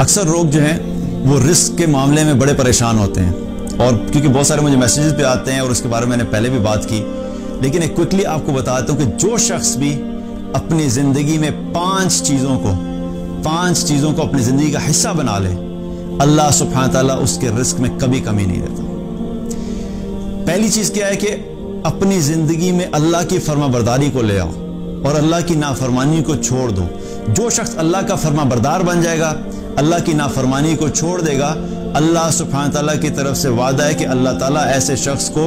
اکثر لوگ جو ہیں وہ رزق کے معاملے میں بڑے پریشان ہوتے ہیں، اور کیونکہ بہت سارے مجھے میسیجز پہ آتے ہیں اور اس کے بارے میں نے پہلے بھی بات کی، لیکن ایک کوئکلی آپ کو بتاتا ہوں کہ جو شخص بھی اپنی زندگی میں پانچ چیزوں کو اپنی زندگی کا حصہ بنا لے، اللہ سبحانہ تعالیٰ اس کے رزق میں کبھی کمی نہیں دیتا۔ پہلی چیز کیا ہے کہ اپنی زندگی میں اللہ کی فرما برداری کو لے آؤ اور اللہ کی نافرمانی کو چھوڑ دو۔ جو شخص اللہ کا فرما بردار بن جائے گا، اللہ کی نافرمانی کو چھوڑ دے گا، اللہ سبحانہ تعالیٰ کی طرف سے وعدہ ہے کہ اللہ تعالیٰ ایسے شخص کو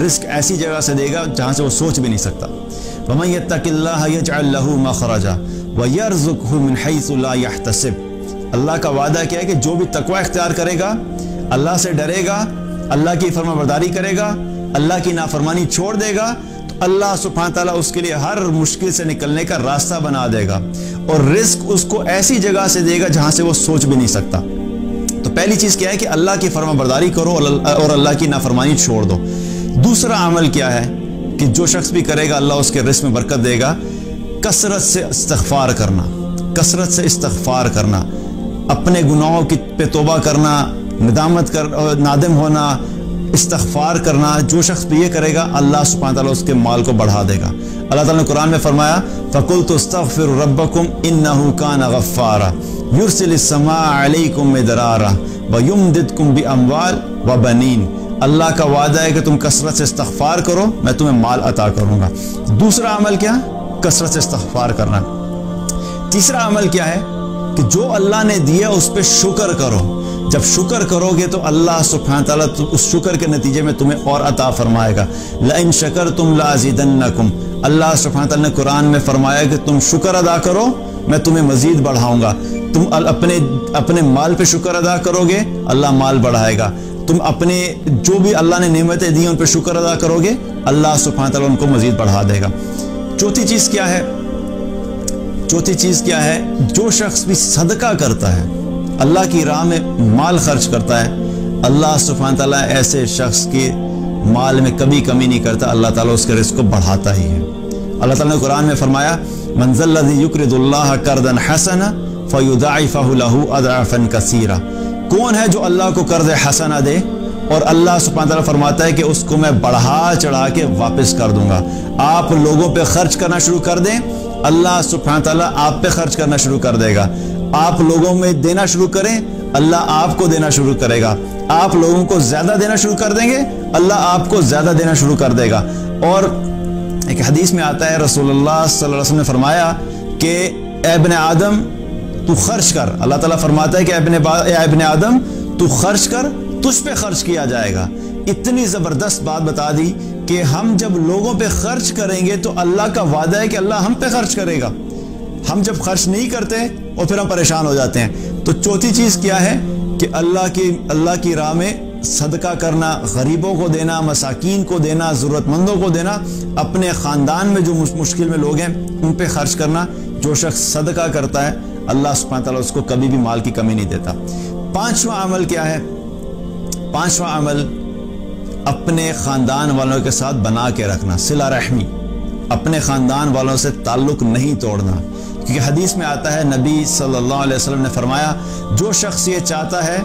رزق ایسی جگہ سے دے گا جہاں سے وہ سوچ بھی نہیں سکتا۔ وَمَن يَتَّقِ اللَّهَ يَجْعَلْ لَهُ مَخْرَجًا وَيَرْزُقْهُ مِنْ حَيْثُ لَا يَحْتَسِبُ۔ اللہ کا وعدہ کیا ہے کہ جو بھی تقوی اختیار کرے گا، اللہ سے ڈرے گا، اللہ کی فرما برداری کرے گا، اللہ کی نافرمانی چھوڑ دے گا، تو اللہ سبحانہ تعالیٰ اس کے لیے ہر مشکل سے نکلنے کا راستہ بنا دے گا، اور رزق اس کو ایسی جگہ سے دے گا جہاں سے وہ سوچ بھی نہیں سکتا۔ تو پہلی چیز کیا ہے کہ اللہ کی فرما برداری کرو اور اللہ کی نافرمانی چھوڑ دو۔ دوسرا عمل کیا ہے کہ جو شخص بھی کرے گا اللہ اس کے رزق میں برکت دے گا، کثرت سے استغفار کرنا، اپنے گناہوں پہ توبہ کرنا، نادم ہونا، استغفار کرنا۔ جو شخص بھی یہ کرے گا اللہ سبحانہ تعالیٰ اس کے مال کو بڑھا دے گا۔ اللہ تعالیٰ نے قرآن میں فرمایا فَقُلْتُ اسْتَغْفِرُوا رَبَّكُمْ إِنَّهُ كَانَ غَفَّارًا يُرْسِلِ السَّمَاءَ عَلَيْكُمْ مِدْرَارًا وَيُمْدِدْكُمْ بِأَمْوَالٍ وَبَنِينَ۔ اللہ کا وعدہ ہے کہ تم کثرت سے استغفار کرو، میں تمہیں مال عطا کروں گا۔ دوسرا عمل کیا؟ کثرت سے استغفار کرنا۔ تیسرا عمل کیا ہے کہ جو اللہ نے دیا اس پہ شکر کرو۔ جب شکر کرو گے تو اللہ سبحانہ تعالیٰ اس شکر کے نتیجے میں تمہیں اور عطا فرمائے گا۔ لَإِن شَكَرْتُمْ لَأَزِيدَنَّكُمْ۔ اللہ سبحانہ تعالیٰ نے قرآن میں فرمایا کہ تم شکر ادا کرو میں تمہیں مزید بڑھاؤں گا۔ تم اپنے مال پہ شکر ادا کرو گے اللہ مال بڑھائے گا۔ تم اپنے جو بھی اللہ نے نعمتیں دی ان پہ شکر ادا کرو گے اللہ سبحانہ تعالیٰ ان کو مزید بڑھا دے گا۔ چوتھی چیز کیا ہے؟ جو شخص بھی صدقہ کرتا ہے، اللہ کی راہ میں مال خرچ کرتا ہے، اللہ سبحانہ تعالیٰ ایسے شخص کے مال میں کبھی کمی نہیں کرتا، اللہ تعالیٰ اس کے رزق کو بڑھاتا ہی ہے۔ اللہ تعالیٰ نے قرآن میں فرمایا مَنْ ذَا الَّذِي يُقْرِضُ اللَّهَ قَرْضًا حَسَنًا فَيُضَاعِفَهُ لَهُ أَضْعَافًا كَثِيرًا۔ کون ہے جو اللہ کو قرض حسنہ دے اور اللہ سبحانہ تعالیٰ فرماتا ہے کہ اس کو میں بڑھا چڑھا کے واپس کر دوں گا۔ آپ لوگوں پہ خرچ کرنا شروع کر دیں، اللہ سبحانہ تعالیٰ آپ پہ خرچ کرنا شروع کر دے گا۔ آپ لوگوں میں دینا شروع کریں، اللہ آپ کو دینا شروع کرے گا۔ آپ لوگوں کو زیادہ دینا شروع کر دیں گے، اللہ آپ کو زیادہ دینا شروع کر دے گا۔ اور ایک حدیث میں آتا ہے رسول اللہ صلی اللہ علیہ وسلم نے فرمایا کہ اے ابن آدم تو خرچ کر۔ اللہ تعالیٰ فرماتا ہے کہ اے ابن آدم تو خرچ کر، تجھ پہ خرچ کیا جائے گا۔ اتنی زبردست بات بتا دی کہ ہم جب لوگوں پہ خرچ کریں گے تو اللہ کا وعدہ ہے کہ اللہ ہم پہ خرچ کرے گا۔ ہم جب خرچ نہیں کرتے اور پھر ہم پریشان ہو جاتے ہیں۔ تو چوتھی چیز کیا ہے کہ اللہ کی راہ میں صدقہ کرنا، غریبوں کو دینا، مساکین کو دینا، ضرورت مندوں کو دینا، اپنے خاندان میں جو مشکل میں لوگ ہیں ان پہ خرچ کرنا۔ جو شخص صدقہ کرتا ہے اللہ سبحانہ تعالیٰ اس کو کبھی بھی مال کی کمی نہیں دیتا۔ پانچواں عمل کیا ہے؟ پانچواں عمل اپنے خاندان والوں کے ساتھ بنا کے رکھنا، صلہ رحمی، اپنے خاندان والوں سے تعلق نہیں توڑنا۔ کیونکہ حدیث میں آتا ہے نبی صلی اللہ علیہ وسلم نے فرمایا جو شخص یہ چاہتا ہے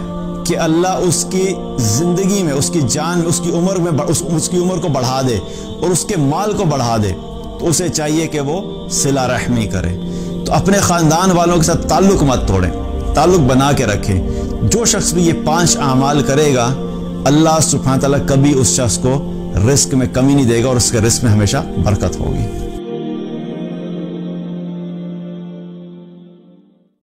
کہ اللہ اس کی زندگی میں، اس کی جان میں، اس کی عمر کو بڑھا دے اور اس کے مال کو بڑھا دے تو اسے چاہیے کہ وہ صلہ رحمی کرے۔ تو اپنے خاندان والوں کے ساتھ تعلق مت توڑیں، تعلق بنا کے رکھیں۔ جو شخص بھی یہ 5 اعمال کرے گا اللہ سبحانہ تعالیٰ کبھی اس شخص کو رزق میں کمی نہیں دے گا اور اس کے رزق میں ہمیشہ برکت ہوگی۔